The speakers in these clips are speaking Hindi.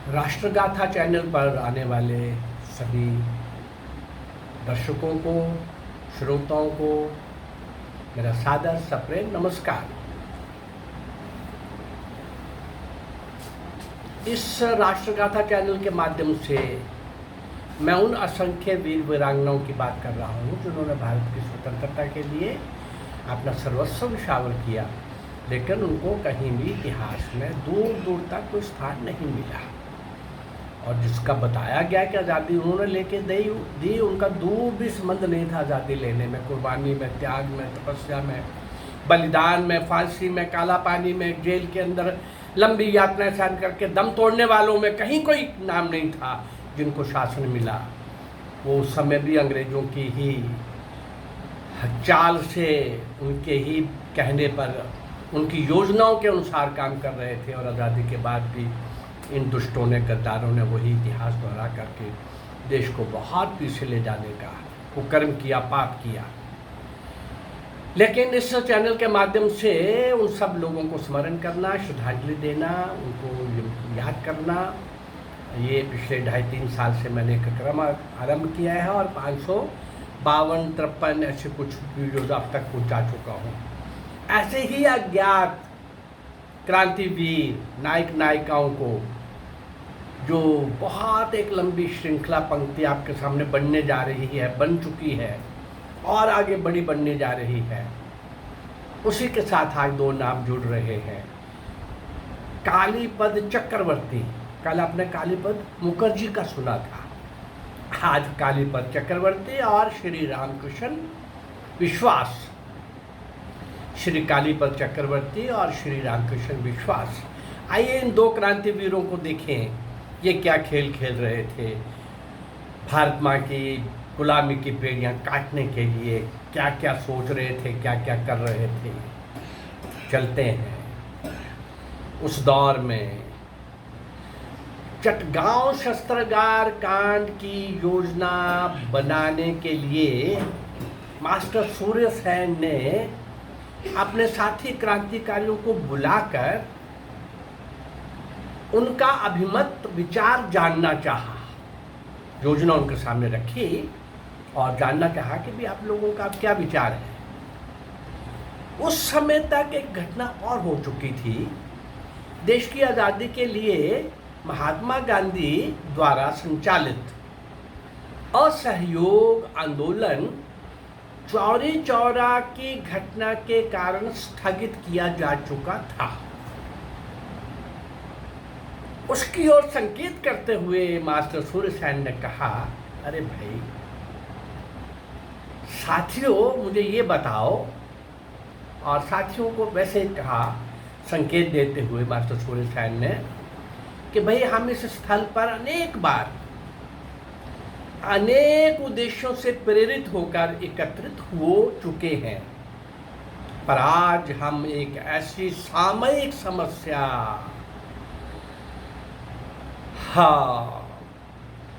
राष्ट्रगाथा चैनल पर आने वाले सभी दर्शकों को, श्रोताओं को मेरा सादर सप्रेम नमस्कार। इस राष्ट्रगाथा चैनल के माध्यम से मैं उन असंख्य वीर वीरांगनाओं की बात कर रहा हूँ जिन्होंने भारत की स्वतंत्रता के लिए अपना सर्वस्व न्यौछावर किया, लेकिन उनको कहीं भी इतिहास में दूर दूर तक कोई स्थान नहीं मिला। और जिसका बताया गया कि आज़ादी उन्होंने लेके दी, उनका दूर भी संबंध नहीं था आज़ादी लेने में, कुर्बानी में, त्याग में, तपस्या में, बलिदान में, फांसी में, काला पानी में, जेल के अंदर लंबी यातनाएं सहन करके दम तोड़ने वालों में कहीं कोई नाम नहीं था जिनको शासन मिला। वो उस समय भी अंग्रेज़ों की ही चाल से, उनके ही कहने पर, उनकी योजनाओं के अनुसार काम कर रहे थे। और आज़ादी के बाद भी इन दुष्टों ने, गद्दारों ने वही इतिहास दोहरा करके देश को बहुत पीछे ले जाने का कुकर्म किया, पाप किया। लेकिन इस चैनल के माध्यम से उन सब लोगों को स्मरण करना, श्रद्धांजलि देना, उनको याद करना, ये पिछले 2.5-3 साल से मैंने एक क्रम आरंभ किया है और 552-53 ऐसे कुछ वीडियोज अब तक पहुँचा चुका हूँ। ऐसे ही अज्ञात क्रांतिवीर नायक नायिकाओं को, जो बहुत एक लंबी श्रृंखला पंक्ति आपके सामने बनने जा रही है, बन चुकी है और आगे बड़ी बनने जा रही है, उसी के साथ आज 2 नाम जुड़ रहे हैं। कालीपद चक्रवर्ती, कल आपने कालीपद मुखर्जी का सुना था, आज कालीपद चक्रवर्ती और श्री रामकृष्ण विश्वास। श्री कालीपद चक्रवर्ती और श्री रामकृष्ण विश्वास, आइए इन 2 क्रांतिवीरों को देखें, ये क्या खेल खेल रहे थे। भारत माँ की गुलामी की बेड़ियाँ काटने के लिए क्या क्या सोच रहे थे, क्या क्या कर रहे थे। चलते हैं उस दौर में। चटगांव शस्त्रागार कांड की योजना बनाने के लिए मास्टर सूर्य सेन ने अपने साथी क्रांतिकारियों को बुलाकर उनका अभिमत विचार जानना चाहा। योजना उनके सामने रखी और जानना चाहा कि भी आप लोगों का क्या विचार है। उस समय तक एक घटना और हो चुकी थी। देश की आज़ादी के लिए महात्मा गांधी द्वारा संचालित असहयोग आंदोलन चौरी चौरा की घटना के कारण स्थगित किया जा चुका था। उसकी ओर संकेत करते हुए मास्टर सूर्य सेन ने कहा, अरे भाई साथियों, मुझे ये बताओ। और साथियों को वैसे कहा, संकेत देते हुए मास्टर सूर्य सेन ने, कि भाई हम इस स्थल पर अनेक बार अनेक उद्देश्यों से प्रेरित होकर एकत्रित हो चुके हैं, पर आज हम एक ऐसी सामयिक समस्या,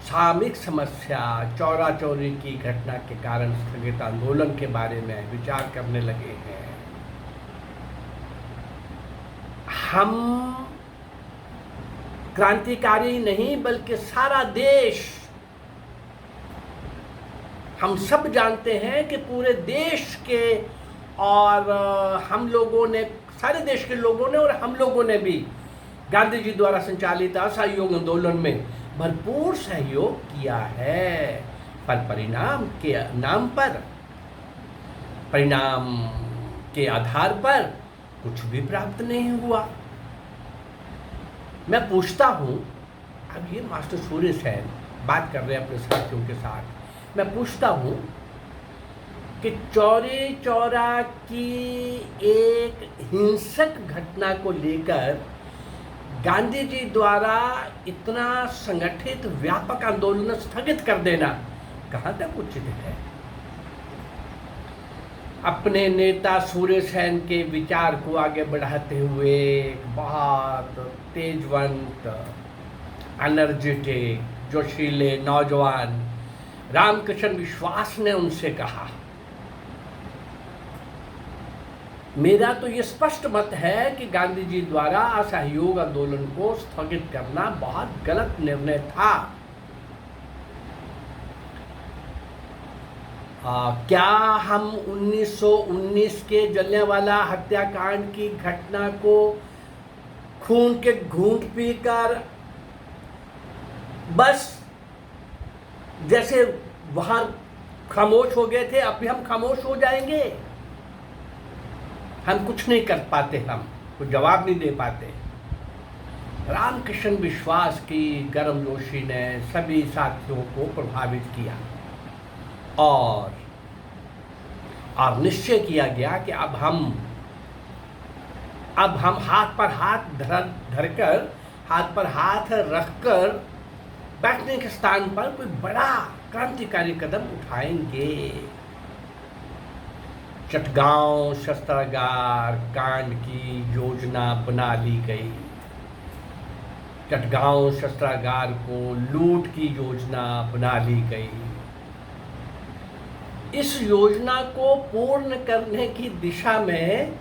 सामयिक समस्या चौरा चौरी की घटना के कारण स्थगित आंदोलन के बारे में विचार करने लगे हैं। हम क्रांतिकारी नहीं बल्कि सारा देश, हम सब जानते हैं कि पूरे देश के और हम लोगों ने, सारे देश के लोगों ने और हम लोगों ने भी गांधी जी द्वारा संचालित असहयोग आंदोलन में भरपूर सहयोग किया है, पर परिणाम के नाम पर, परिणाम के आधार पर कुछ भी प्राप्त नहीं हुआ। मैं पूछता हूँ, अब ये मास्टर सूर्य सेन बात कर रहे हैं अपने साथियों के साथ, मैं पूछता हूँ कि चौरी चौरा की एक हिंसक घटना को लेकर गांधी जी द्वारा इतना संगठित व्यापक आंदोलन स्थगित कर देना कहाँ तक उचित है। अपने नेता सूर्य सेन के विचार को आगे बढ़ाते हुए बहुत तेजवंत, एनर्जेटिक, जोशीले नौजवान रामकृष्ण विश्वास ने उनसे कहा मेरा तो ये स्पष्ट मत है कि गांधी जी द्वारा असहयोग आंदोलन को स्थगित करना बहुत गलत निर्णय था। क्या हम 1919 के जलियांवाला हत्याकांड की घटना को खून के घूंट पीकर बस जैसे वहां खामोश हो गए थे, अब भी हम खामोश हो जाएंगे? हम कुछ नहीं कर पाते, हम कुछ जवाब नहीं दे पाते। रामकृष्ण विश्वास की गर्मजोशी ने सभी साथियों को प्रभावित किया और निश्चय किया गया कि अब हम हाथ पर हाथ धरकर, हाथ पर हाथ रखकर बैठने के स्थान पर कोई बड़ा क्रांतिकारी कदम उठाएंगे। चटगांव शस्त्रागार कांड की योजना बना ली गई। चटगांव शस्त्रागार को लूट की योजना बना ली गई। इस योजना को पूर्ण करने की दिशा में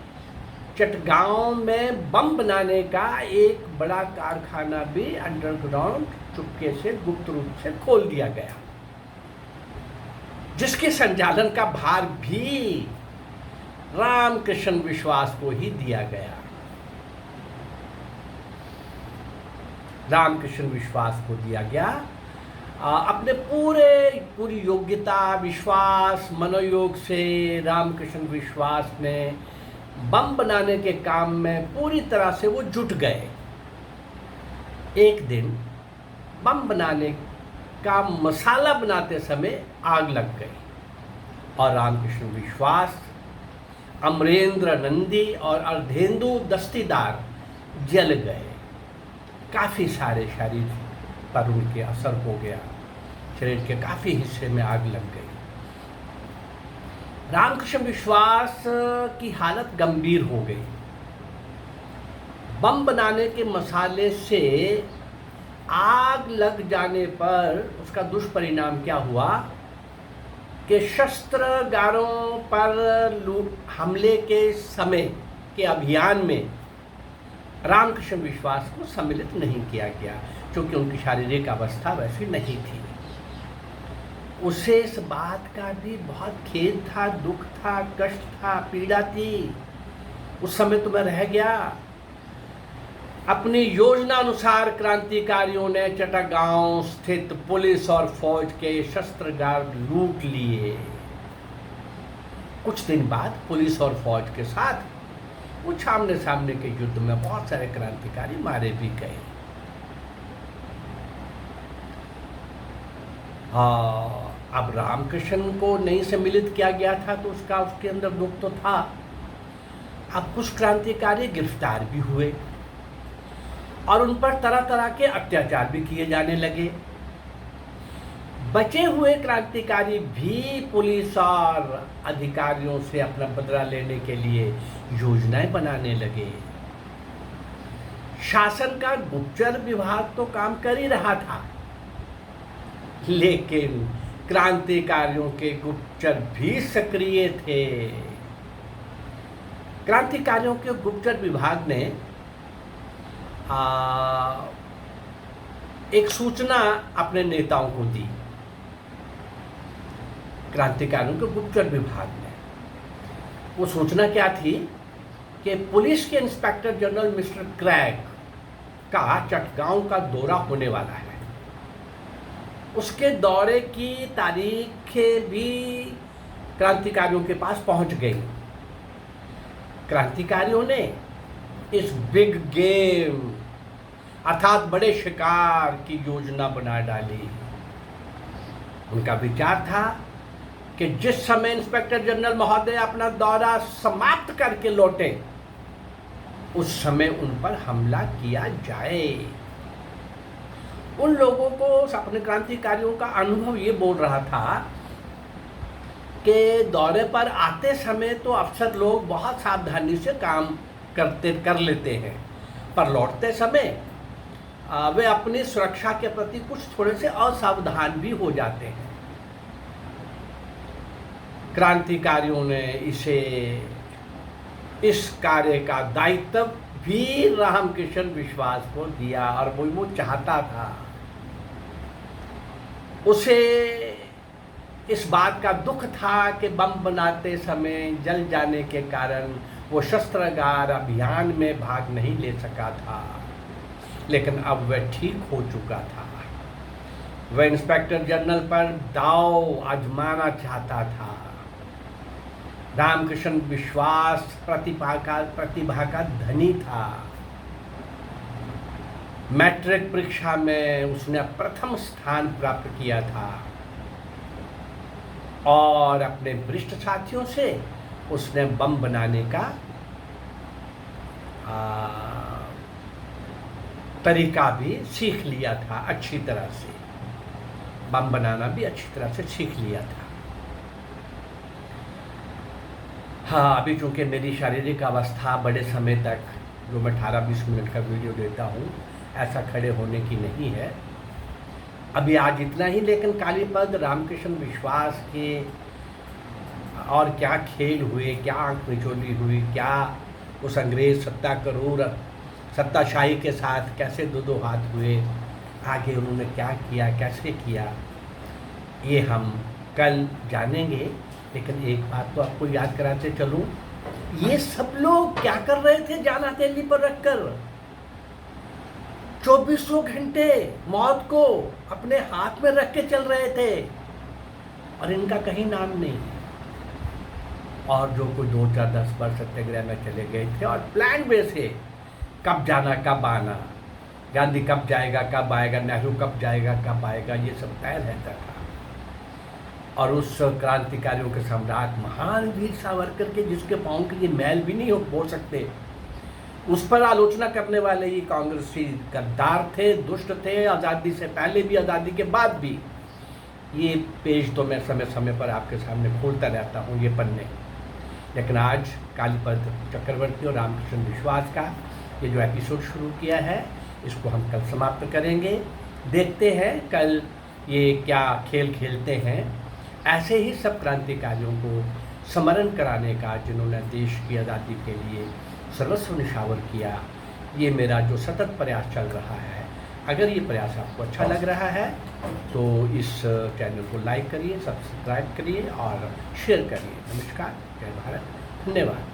चटगांव में बम बनाने का एक बड़ा कारखाना भी अंडरग्राउंड चुपके से गुप्त रूप से खोल दिया गया, जिसके संचालन का भार भी रामकृष्ण विश्वास को ही दिया गया। रामकृष्ण विश्वास को दिया गया। अपने पूरी योग्यता, विश्वास, मनोयोग से रामकृष्ण विश्वास ने बम बनाने के काम में पूरी तरह से वो जुट गए। एक दिन बम बनाने का मसाला बनाते समय आग लग गई और रामकृष्ण विश्वास, अमरेंद्र नंदी और अर्धेंदु दस्तीदार जल गए। काफ़ी सारे शरीर पर उनके असर हो गया, शरीर के काफ़ी हिस्से में आग लग गई। रामकृष्ण विश्वास की हालत गंभीर हो गई। बम बनाने के मसाले से आग लग जाने पर उसका दुष्परिणाम क्या हुआ कि शस्त्रागारों पर हमले के समय के अभियान में रामकृष्ण विश्वास को सम्मिलित नहीं किया गया, क्योंकि उनकी शारीरिक अवस्था वैसी नहीं थी। उसे इस बात का भी बहुत खेद था, दुख था, कष्ट था, पीड़ा थी। उस समय तो मैं रह गया। अपनी योजना अनुसार क्रांतिकारियों ने चटगांव स्थित पुलिस और फौज के शस्त्रागार लूट लिए। कुछ दिन बाद पुलिस और फौज के साथ कुछ आमने सामने के युद्ध में बहुत सारे क्रांतिकारी मारे भी गए। अब रामकृष्ण को नहीं सम्मिलित किया गया था तो उसके अंदर दुख तो था। अब कुछ क्रांतिकारी गिरफ्तार भी हुए और उन पर तरह तरह के अत्याचार भी किए जाने लगे। बचे हुए क्रांतिकारी भी पुलिस और अधिकारियों से अपना बदला लेने के लिए योजनाएं बनाने लगे। शासन का गुप्तचर विभाग तो काम कर ही रहा था, लेकिन क्रांतिकारियों के गुप्तचर भी सक्रिय थे। क्रांतिकारियों के गुप्तचर विभाग ने एक सूचना अपने नेताओं को दी। क्रांतिकारियों के गुप्तचर विभाग ने वो सूचना क्या थी कि पुलिस के इंस्पेक्टर जनरल मिस्टर क्रैग का चटगांव का दौरा होने वाला है। उसके दौरे की तारीखें भी क्रांतिकारियों के पास पहुंच गई। क्रांतिकारियों ने इस बिग गेम अर्थात बड़े शिकार की योजना बना डाली। उनका विचार था कि जिस समय इंस्पेक्टर जनरल महोदय अपना दौरा समाप्त करके लौटे उस समय उन पर हमला किया जाए। उन लोगों को, अपने क्रांतिकारियों का अनुभव ये बोल रहा था कि दौरे पर आते समय तो अफसर लोग बहुत सावधानी से काम कर लेते हैं, पर लौटते समय वे अपनी सुरक्षा के प्रति कुछ थोड़े से असावधान भी हो जाते हैं। क्रांतिकारियों ने इसे इस कार्य का दायित्व वीर रामकृष्ण विश्वास को दिया और वो चाहता था। उसे इस बात का दुख था कि बम बनाते समय जल जाने के कारण वो शस्त्रागार अभियान में भाग नहीं ले सका था, लेकिन अब वह ठीक हो चुका था। वह इंस्पेक्टर जनरल पर दाव आजमाना चाहता था। रामकृष्ण विश्वास प्रतिभा का धनी था। मैट्रिक परीक्षा में उसने प्रथम स्थान प्राप्त किया था और अपने वरिष्ठ साथियों से उसने बम बनाने का तरीका भी सीख लिया था। अच्छी तरह से बम बनाना भी अच्छी तरह से सीख लिया था। हाँ, अभी चूंकि मेरी शारीरिक अवस्था बड़े समय तक, जो मैं 18-20 मिनट का वीडियो देता हूँ, ऐसा खड़े होने की नहीं है। अभी आज इतना ही, लेकिन कालीपद रामकृष्ण विश्वास के और क्या खेल हुए, क्या आंख मिचोली हुई, क्या उस अंग्रेज सत्ताशाही के साथ कैसे दो हाथ हुए, आगे उन्होंने क्या किया, कैसे किया, ये हम कल जानेंगे। लेकिन एक बात तो आपको याद कराते चलूं, ये सब लोग क्या कर रहे थे जान हथेली पर रखकर? 24 घंटे मौत को अपने हाथ में रख के चल रहे थे और इनका कहीं नाम नहीं। और जो कोई 2, 4, 10 बार सत्याग्रह में चले गए थे और प्लान वे से कब जाना कब आना, गांधी कब जाएगा कब आएगा, नेहरू कब जाएगा कब आएगा, ये सब तय रहता था। और उस क्रांतिकारियों के सम्राट महान वीर सावरकर के, जिसके पाँव की ये मैल भी नहीं बोल सकते, उस पर आलोचना करने वाले ये कांग्रेसी गद्दार थे, दुष्ट थे। आज़ादी से पहले भी, आज़ादी के बाद भी। ये पेज तो मैं समय समय पर आपके सामने खोलता रहता हूँ, ये पन्ने। लेकिन आज कालीपद चक्रवर्ती और रामकृष्ण विश्वास का ये जो एपिसोड शुरू किया है, इसको हम कल समाप्त करेंगे। देखते हैं कल ये क्या खेल खेलते हैं। ऐसे ही सब क्रांतिकारियों को स्मरण कराने का, जिन्होंने देश की आज़ादी के लिए सर्वस्व निछावर किया, ये मेरा जो सतत प्रयास चल रहा है। अगर ये प्रयास आपको अच्छा लग रहा है तो इस चैनल को लाइक करिए, सब्सक्राइब करिए और शेयर करिए। नमस्कार, जय भारत, धन्यवाद।